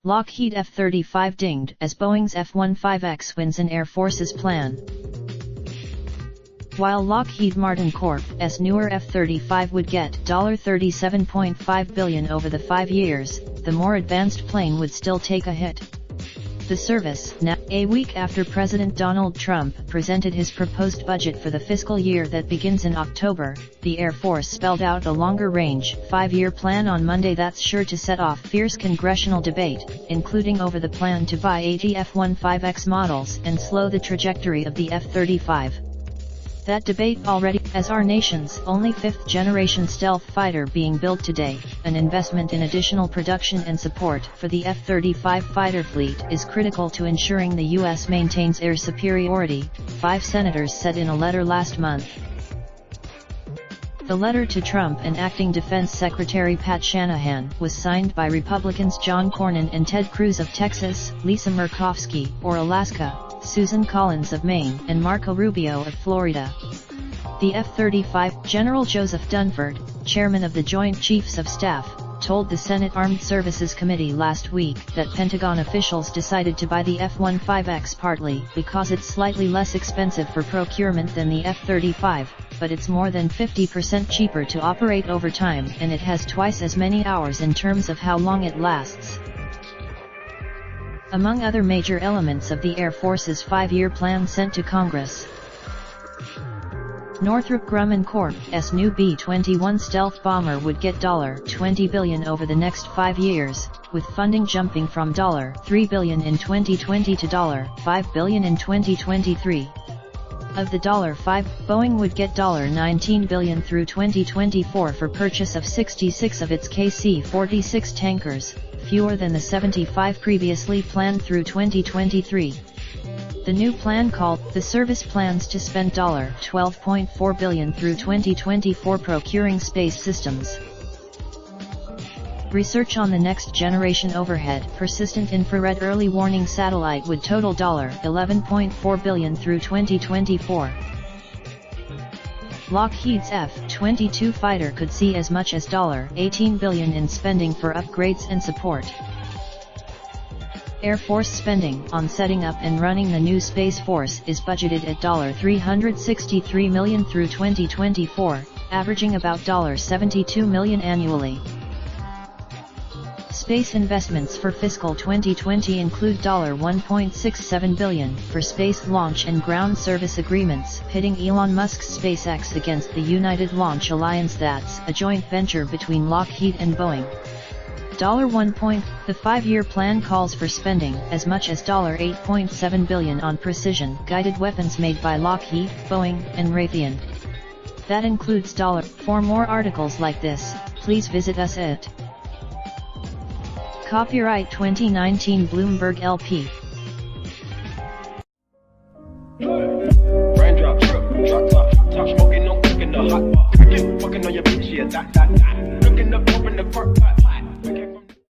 Lockheed F-35 dinged as Boeing's F-15X wins in Air Force's plan. While Lockheed Martin Corp.'s newer F-35 would get $37.5 billion over the 5 years, the more advanced plane would still take a hit. The service, now, a week after President Donald Trump presented his proposed budget for the fiscal year that begins in October, the Air Force spelled out a longer-range, 5-year plan on Monday that's sure to set off fierce congressional debate, including over the plan to buy 80 F-15X models and slow the trajectory of the F-35. That debate already has our nation's only 5th-generation stealth fighter being built today. An investment in additional production and support for the F-35 fighter fleet is critical to ensuring the U.S. maintains air superiority, 5 senators said in a letter last month. The letter to Trump and Acting Defense Secretary Pat Shanahan was signed by Republicans John Cornyn and Ted Cruz of Texas, Lisa Murkowski, or Alaska, Susan Collins of Maine, and Marco Rubio of Florida. The F-35, General Joseph Dunford, chairman of the Joint Chiefs of Staff, told the Senate Armed Services Committee last week that Pentagon officials decided to buy the F-15X partly because it's slightly less expensive for procurement than the F-35, but it's more than 50% cheaper to operate over time and it has twice as many hours in terms of how long it lasts. Among other major elements of the Air Force's 5-year plan sent to Congress, Northrop Grumman Corp.'s new B-21 stealth bomber would get $20 billion over the next 5 years, with funding jumping from $3 billion in 2020 to $5 billion in 2023. Of the $5, Boeing would get $19 billion through 2024 for purchase of 66 of its KC-46 tankers, fewer than the 75 previously planned through 2023. The new plan called, the service plans to spend $12.4 billion through 2024 procuring space systems. Research on the next-generation overhead persistent infrared early warning satellite would total $11.4 billion through 2024. Lockheed's F-22 fighter could see as much as $18 billion in spending for upgrades and support. Air Force spending on setting up and running the new Space Force is budgeted at $363 million through 2024, averaging about $72 million annually. Space investments for fiscal 2020 include $1.67 billion for space launch and ground service agreements, pitting Elon Musk's SpaceX against the United Launch Alliance that's a joint venture between Lockheed and Boeing. The 5-year plan calls for spending as much as $8.7 billion on precision-guided weapons made by Lockheed, Boeing, and Raytheon. That includes For more articles like this, please visit us at Copyright 2019 Bloomberg LP. Raindrop, drop top smoking, no cooking the hot pot. Fucking on your bitch, yeah, that. Looking up, open the park pot.